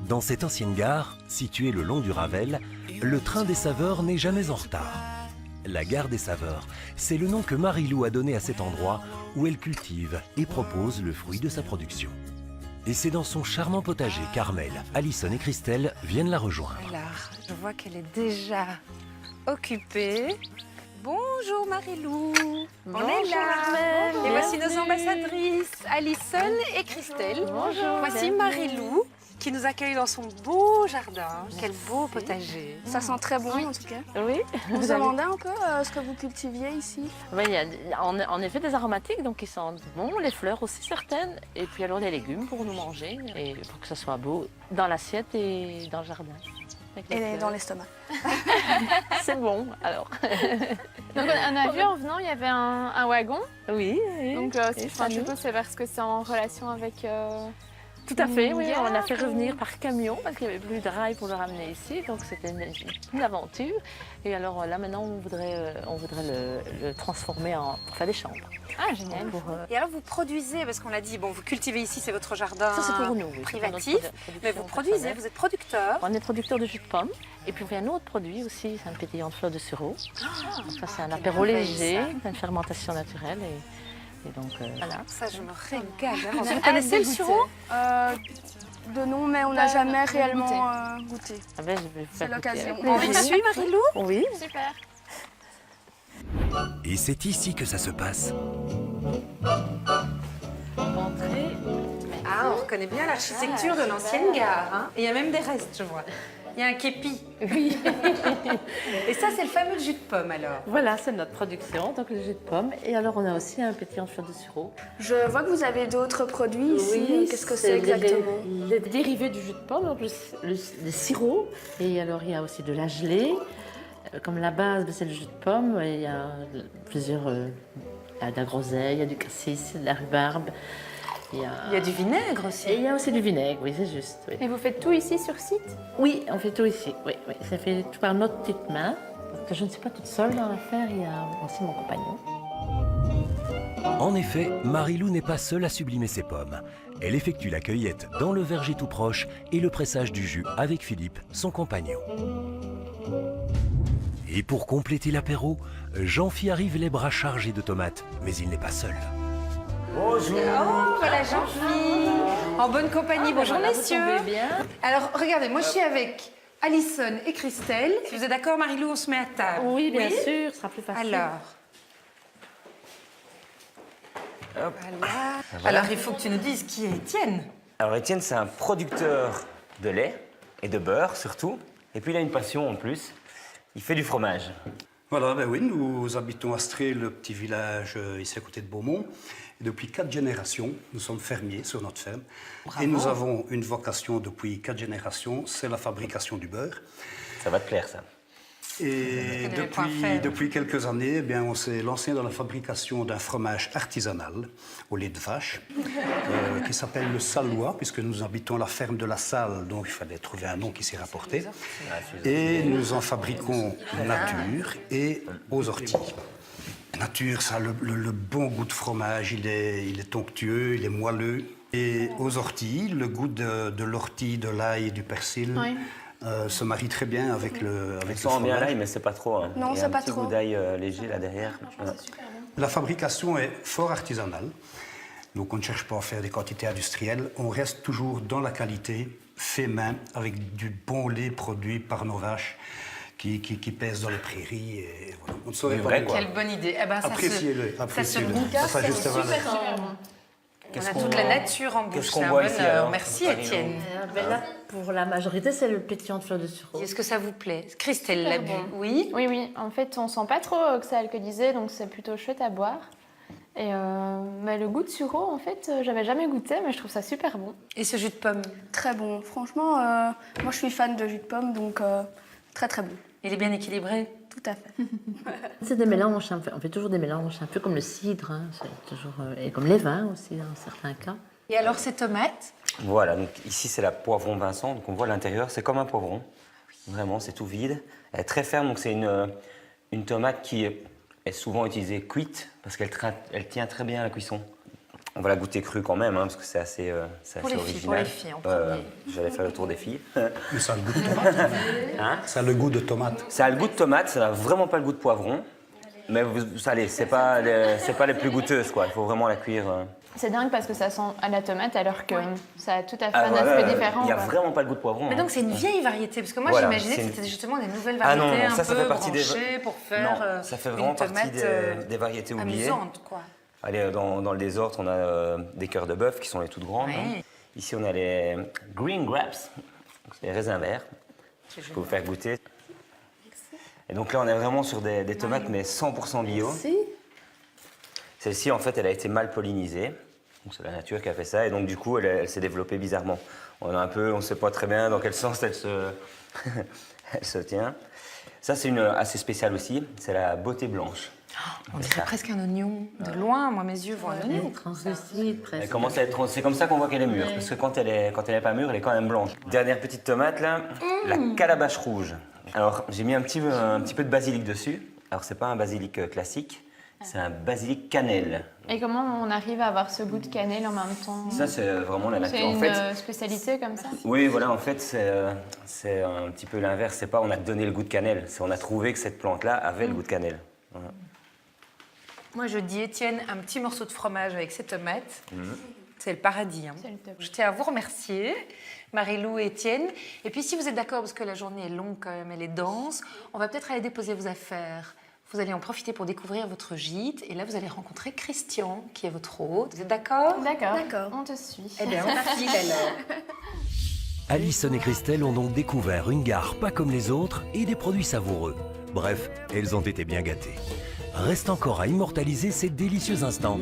Dans cette ancienne gare, située le long du Ravel, le train des saveurs n'est jamais en retard. La gare des saveurs, c'est le nom que Marie-Lou a donné à cet endroit où elle cultive et propose le fruit de sa production. Et c'est dans son charmant potager qu'Armel, Alison et Christelle viennent la rejoindre. Alors, je vois qu'elle est déjà occupée. Bonjour Marie-Lou. On est là. Armel. Et voici nos ambassadrices, Alison et Christelle. Bonjour. Voici Marie-Lou qui nous accueille dans son beau jardin. Quel beau potager. Ça sent très bon en tout cas. Oui. Vous vous demandez un peu ce que vous cultiviez ici? Oui, il y a en effet des aromatiques, donc qui sentent bon, les fleurs aussi certaines, et puis alors les légumes pour nous manger, et pour que ça soit beau dans l'assiette et dans le jardin. Avec les Et fleurs. dans l'estomac. C'est bon, alors. Donc on a vu en venant, il y avait un wagon. Oui, oui. Donc Et enfin, je famille. suppose c'est parce que c'est en relation avec... Tout à fait, oui. Gare On l'a fait ou- revenir par camion parce qu'il n'y avait plus de rail pour le ramener ici. Donc c'était une aventure. Et alors là, maintenant, on voudrait le transformer pour faire des chambres. Ah, génial. Et alors vous produisez, parce qu'on l'a dit, bon, vous cultivez ici, c'est votre jardin Ça, c'est pour nous. Oui. C'est pour notre privatif, production mais vous produisez, personnelle. vous êtes producteur. On est producteur de jus de pomme. Et puis on fait un autre produit aussi, c'est un pétillant de fleurs de sureau. Ça, c'est un apéro merveille, léger, ça. une fermentation naturelle. Et donc voilà. Ça, je me régale. On a Vous hâte connaissez de le goûter. sureau? De nom, mais on n'a Pas jamais goûté. réellement goûté. Ah ben, je vais vous C'est faire goûter l'occasion. avec On plaisir. suit Marie-Lou? Oui. Super. Et c'est ici que ça se passe. Entrée. Ah, on reconnaît bien l'architecture de l'ancienne gare. Hein. Et il y a même des restes, je vois. Il y a un képi. Oui. Et ça, c'est le fameux jus de pomme, alors. Voilà, c'est notre production, donc le jus de pomme. Et alors on a aussi un pétillant de fleurs de sureau. Je vois que vous avez d'autres produits ici. Qu'est-ce que c'est exactement? Les dérivés du jus de pomme, donc le sirop. Et alors il y a aussi de la gelée. Comme la base, c'est le jus de pomme. Et il y a plusieurs. Il y a de la groseille, il y a du cassis, de la rhubarbe. Il y a du vinaigre aussi. Et il y a aussi du vinaigre, oui, c'est juste. Oui. Et vous faites tout ici sur site? Oui, on fait tout ici. Oui, oui. Ça fait tout par notre petite main. Parce que je ne suis pas toute seule dans l'affaire, il y a aussi mon compagnon. En effet, Marie-Lou n'est pas seule à sublimer ses pommes. Elle effectue la cueillette dans le verger tout proche et le pressage du jus avec Philippe, son compagnon. Et pour compléter l'apéro, Jean-Phi arrive les bras chargés de tomates, mais il n'est pas seul. Bonjour. Oh, voilà Jean-Philippe. En bonne compagnie. Bonjour, Voilà, vous messieurs. tombez bien. Alors, regardez, moi, je suis avec Alison et Christelle. Si vous êtes d'accord, Marie-Lou, on se met à table. Oui, bien sûr, ce sera plus facile. Alors. Voilà. Alors, il faut que tu nous dises qui est Étienne. Alors Étienne, c'est un producteur de lait et de beurre surtout. Et puis il a une passion en plus. Il fait du fromage. Voilà, ben oui, nous habitons à Stré, le petit village ici à côté de Beaumont. Et depuis 4 générations, nous sommes fermiers sur notre ferme. Et nous avons une vocation depuis 4 générations, c'est la fabrication du beurre. Ça va te plaire ça. Et connais les points faibles. depuis quelques années, eh bien, on s'est lancé dans la fabrication d'un fromage artisanal au lait de vache, qui s'appelle le Salois, puisque nous habitons la ferme de la Salle, donc il fallait trouver un nom qui s'y rapportait. Et nous en fabriquons nature et aux orties. Nature, ça a le bon goût de fromage, il est onctueux, il est moelleux. Et aux orties, le goût de l'ortie, de l'ail et du persil se marie très bien avec le On sent bien l'ail, mais c'est pas trop. Hein. Non, Il y a c'est un pas petit trop. goût d'ail léger là derrière. Ouais. La fabrication est fort artisanale, donc on ne cherche pas à faire des quantités industrielles. On reste toujours dans la qualité, fait main, avec du bon lait produit par nos vaches qui pèsent dans les prairies. Et voilà. On ne saurait Du pas vrai, mieux. quoi. Quelle bonne idée. Eh ben, ça Appréciez-le, se appréciez-le. goûte. Ça a juste valeur. On a toute la nature en bouche. qu'est-ce qu'on C'est un boit ici, bonheur. alors, Merci, Marie-Lou Étienne. Ben là, pour la majorité, c'est le pétillant de fleurs de sureau. Est-ce que ça vous plaît? Christelle l'a bu. bon. Oui. Oui, oui. En fait, on sent pas trop que c'est alcoolisé, donc c'est plutôt chouette à boire. Et mais le goût de sureau, en fait, j'avais jamais goûté, mais je trouve ça super bon. Et ce jus de pomme, Très bon. Franchement, moi je suis fan de jus de pomme, donc très très bon. il est bien équilibré. Tout à fait. C'est des mélanges, on fait toujours des mélanges, un peu comme le cidre, hein, c'est toujours, et comme les vins aussi dans certains cas. Et alors, ces tomates? Voilà, donc ici c'est la poivron Vincent, donc on voit l'intérieur, c'est comme un poivron. Vraiment, c'est tout vide. Elle est très ferme, donc c'est une tomate qui est souvent utilisée cuite parce qu'elle tient très bien à la cuisson. On va la goûter crue quand même, hein, parce que c'est assez, Pour les filles, original. pour les filles, en premier. J'allais faire le tour des filles. Mais ça a le goût de tomate. Hein? Ça a le goût de tomate. Ça a le goût de tomate, ça n'a vraiment pas le goût de poivron. Mais allez, c'est pas les plus goûteuses, quoi. Il faut vraiment la cuire. C'est dingue parce que ça sent à la tomate alors que ça a tout à fait Ah, un voilà, aspect différent. il n'y a quoi. vraiment pas le goût de poivron. Mais hein. donc c'est une vieille variété, parce que moi Voilà, j'imaginais c'est que une- c'était justement des nouvelles Ah variétés non, ça un peu fait partie des... branchées pour faire Non, ça fait une vraiment partie tomate des variétés oubliées. amusante, quoi. Allez, dans le désordre, on a des cœurs de bœuf qui sont les toutes grandes. Ouais. Hein. Ici, on a les green grapes, donc c'est les raisins verts. Je peux vous faire goûter. Et donc là, on est vraiment sur des tomates, mais 100% bio. Si. Celle-ci, en fait, elle a été mal pollinisée. Donc c'est la nature qui a fait ça. Et donc, du coup, elle s'est développée bizarrement. On ne sait pas très bien dans quel sens elle se tient. Ça, c'est une assez spéciale aussi. C'est la beauté blanche. On dirait presque un oignon. De loin, moi mes yeux voient un oignon. Translucide, Elle presque. commence à être, c'est comme ça qu'on voit qu'elle est mûre, parce que quand elle est pas mûre, elle est quand même blanche. Dernière petite tomate là, la calabache rouge. Alors j'ai mis un petit peu de basilic dessus. Alors c'est pas un basilic classique, c'est un basilic cannelle. Et comment on arrive à avoir ce goût de cannelle en même temps? Ça c'est vraiment la C'est nature. En une fait, spécialité comme ça? oui voilà, en fait c'est un petit peu l'inverse. C'est pas on a donné le goût de cannelle, c'est on a trouvé que cette plante là avait le goût de cannelle. Voilà. Moi je dis Étienne, un petit morceau de fromage avec ces tomates, c'est le paradis. Hein. C'est le top. Je tiens à vous remercier, Marie-Lou et Étienne. Et puis si vous êtes d'accord, parce que la journée est longue quand même, elle est dense, on va peut-être aller déposer vos affaires. Vous allez en profiter pour découvrir votre gîte. Et là, vous allez rencontrer Christian, qui est votre hôte. Vous êtes d'accord? D'accord, on te suit. Eh bien, on affile alors. Alison et Christelle ont donc découvert une gare pas comme les autres et des produits savoureux. Bref, elles ont été bien gâtées. Reste encore à immortaliser ces délicieux instants.